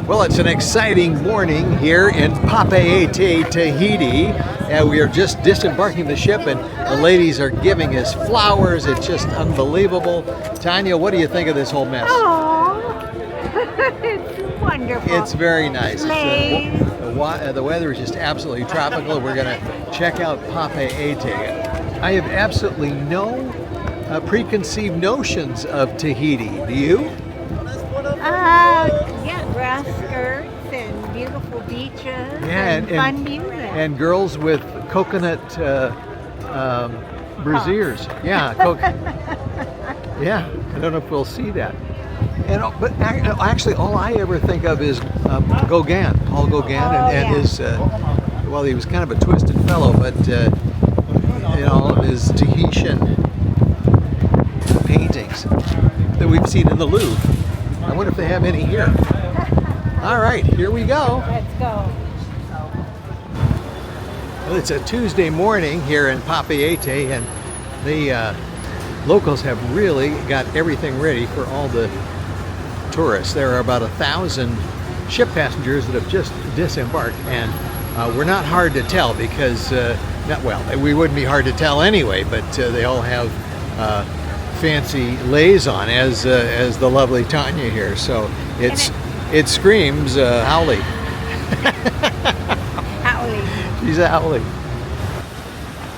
Well, it's an exciting morning here in Papeete, Tahiti. We are just disembarking the ship and the ladies are giving us flowers. It's just unbelievable. Tanya, what do you think of this whole mess? Oh, it's wonderful. It's very nice. Slaves. The weather is just absolutely tropical. We're going to check out Papeete. I have absolutely no preconceived notions of Tahiti. Do you? Yeah, grass skirts and beautiful beaches and fun music. And girls with coconut brassieres. Yeah, yeah. I don't know if we'll see that. But actually, all I ever think of is Gauguin, Paul Gauguin, and his. Well, he was kind of a twisted fellow, but all of his Tahitian paintings that we've seen in the Louvre. I wonder if they have any here. All right, here we go. Let's go. Well, it's a Tuesday morning here in Papeete, and the locals have really got everything ready for all the tourists. There are about 1,000 ship passengers that have just disembarked, and we're not hard to tell because, we wouldn't be hard to tell anyway, but they all have fancy lays on, as the lovely Tanya here. So it screams Howley. Howley. She's a Howley.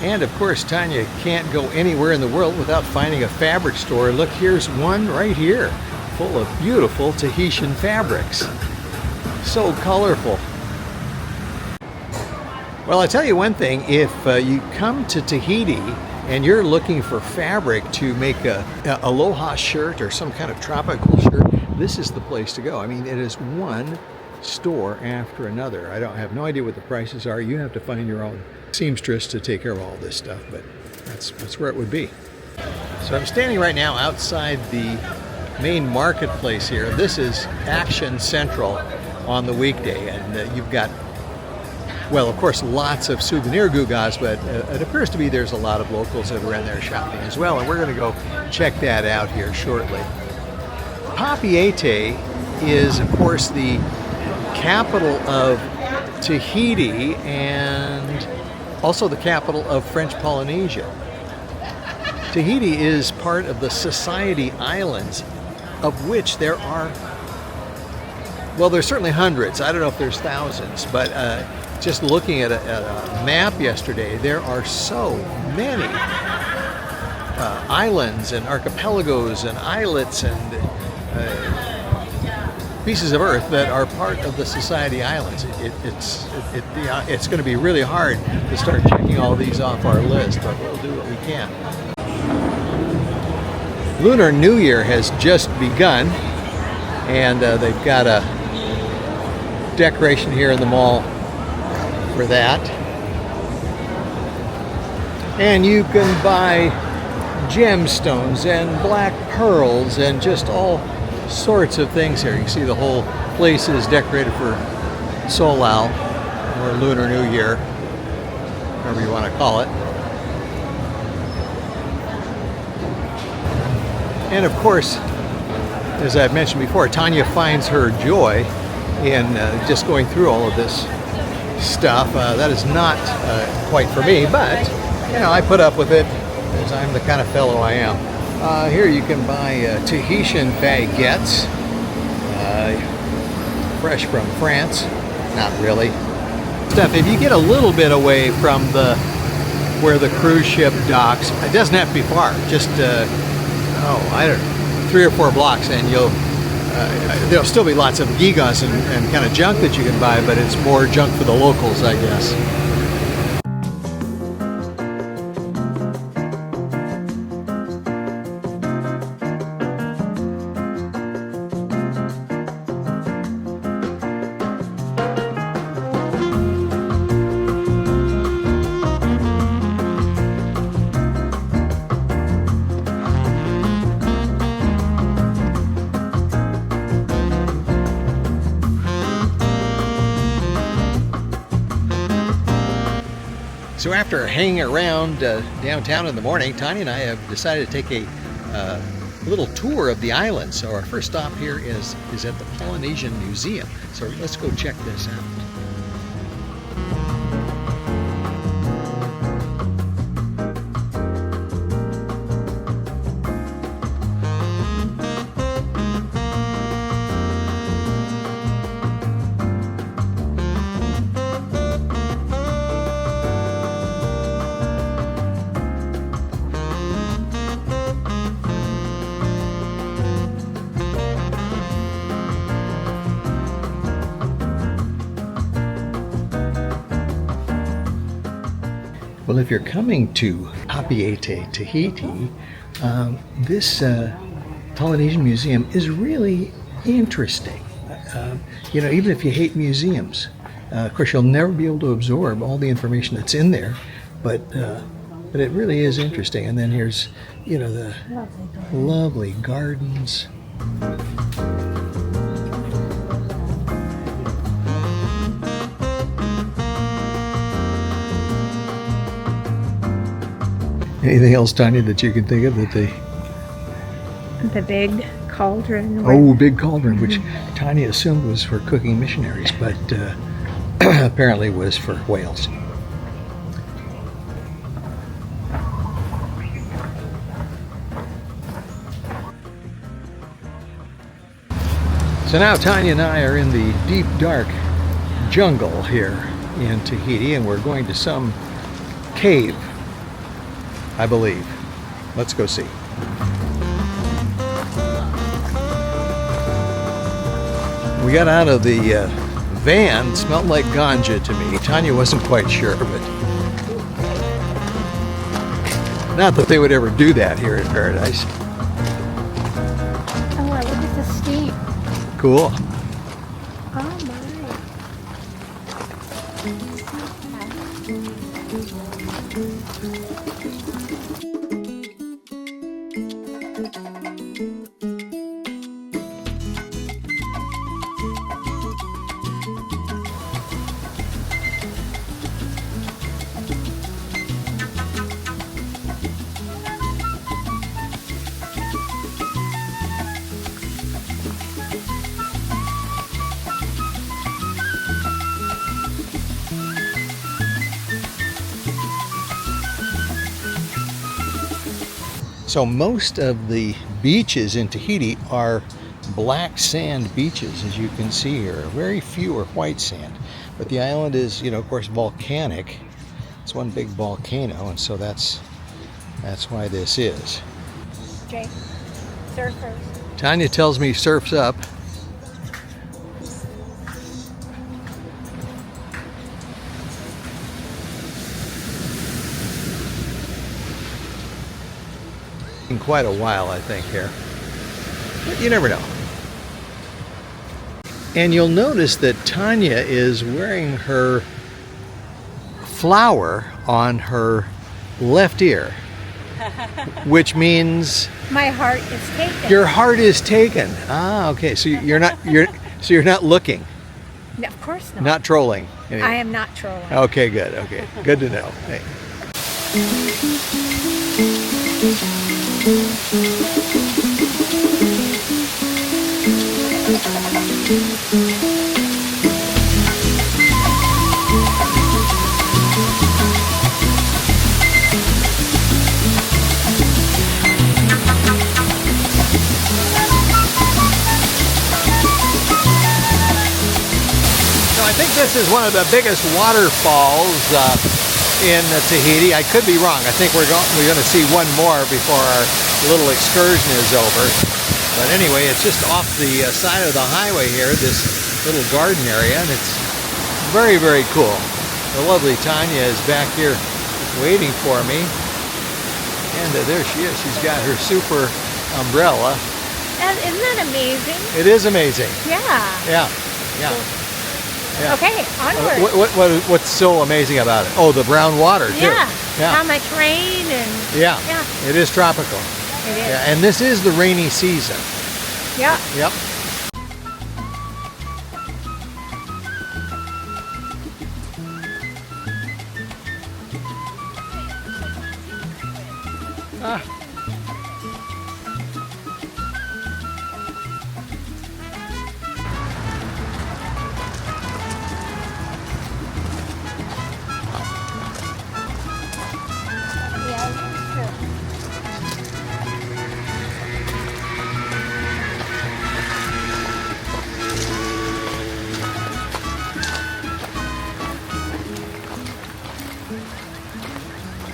And of course, Tanya can't go anywhere in the world without finding a fabric store. Look, here's one right here, full of beautiful Tahitian fabrics. So colorful. Well, I'll tell you one thing, if you come to Tahiti and you're looking for fabric to make a aloha shirt or some kind of tropical shirt, this is the place to go. I mean, it is one store after another. I have no idea what the prices are. You have to find your own seamstress to take care of all this stuff, but that's where it would be. So I'm standing right now outside the main marketplace here. This is Action Central on the weekday, and you've got, well, of course, lots of souvenir gugas, but it appears to be there's a lot of locals that are in there shopping as well, and we're going to go check that out here shortly. Papeete is, of course, the capital of Tahiti and also the capital of French Polynesia. Tahiti is part of the Society Islands, of which there are, well, there's certainly hundreds. I don't know if there's thousands, but just looking at a map yesterday, there are so many islands and archipelagos and islets and pieces of earth that are part of the Society Islands. It's going to be really hard to start checking all these off our list, but we'll do what we can. Lunar New Year has just begun, and they've got a decoration here in the mall for that. And you can buy gemstones and black pearls and just all sorts of things here. You can see the whole place is decorated for Solal, or Lunar New Year, whatever you want to call it. And of course, as I've mentioned before, Tanya finds her joy in just going through all of this stuff. That is not quite for me, but I put up with it because I'm the kind of fellow I am. Here you can buy Tahitian baguettes, fresh from France. Not really. If you get a little bit away from where the cruise ship docks, it doesn't have to be far. Just I don't know, 3 or 4 blocks, and there'll still be lots of gigas and kind of junk that you can buy, but it's more junk for the locals, I guess. So after hanging around downtown in the morning, Tanya and I have decided to take a little tour of the island. So our first stop here is at the Polynesian Museum. So let's go check this out. Well, if you're coming to Papeete, Tahiti, this Polynesian Museum is really interesting. You know, even if you hate museums, of course, you'll never be able to absorb all the information that's in there, but it really is interesting. And then here's, you know, the lovely gardens. Anything else, Tanya, that you can think of that they... The big cauldron. Oh, big cauldron, which Tanya assumed was for cooking missionaries, but apparently was for whales. So now Tanya and I are in the deep, dark jungle here in Tahiti, and we're going to some cave, I believe. Let's go see. We got out of the van. Smelled like ganja to me. Tanya wasn't quite sure, but not that they would ever do that here in Paradise. Oh, look at the steam. Cool. Oh my. So most of the beaches in Tahiti are black sand beaches, as you can see here. Very few are white sand. But the island is, you know, of course, volcanic. It's one big volcano, and so that's why this is. Jay, surfers. Tanya tells me surf's up. In quite a while, I think, here. But you never know. And you'll notice that Tanya is wearing her flower on her left ear, which means My heart is taken. your heart is taken. Ah, okay. So you're not looking, No, of course not. not trolling. I am not trolling. Okay, good. Okay, good to know. Hey. So I think this is one of the biggest waterfalls in Tahiti. I could be wrong. I think we're going to see one more before our little excursion is over. But anyway, it's just off the side of the highway here, this little garden area, and it's very, very cool. The lovely Tanya is back here waiting for me. And there she is. She's got her super umbrella. Isn't that amazing? It is amazing. Yeah. Yeah. Yeah. Yeah. Okay, onward. What's so amazing about it? Oh, the brown water, too. Yeah. How much rain and... Yeah. Yeah. It is tropical. It is. Yeah, and this is the rainy season. Yeah. Yep.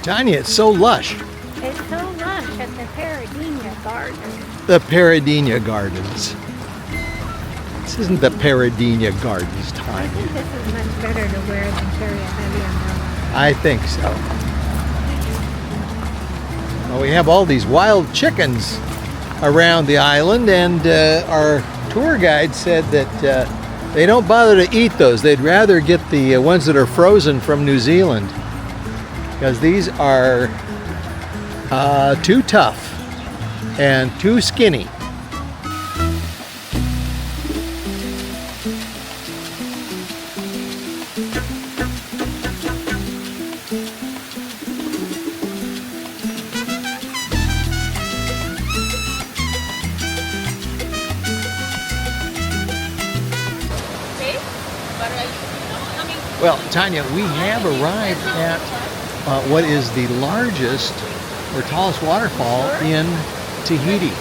Tanya, it's so lush. It's so lush at the Paradina Gardens. The Paradina Gardens. This isn't the Paradina Gardens, I Tanya. think this is much better to wear than carry a heavy umbrella. I think so. Well, we have all these wild chickens around the island, and our tour guide said that they don't bother to eat those. They'd rather get the ones that are frozen from New Zealand, because these are too tough and too skinny. Well, Tanya, we have arrived at what is the largest or tallest waterfall in Tahiti.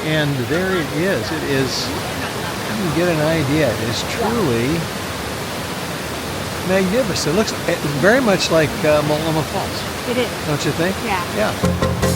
And there it is. It is, you can get an idea, it is truly magnificent. It looks very much like Multnomah Falls, It is. don't you think? Yeah. Yeah.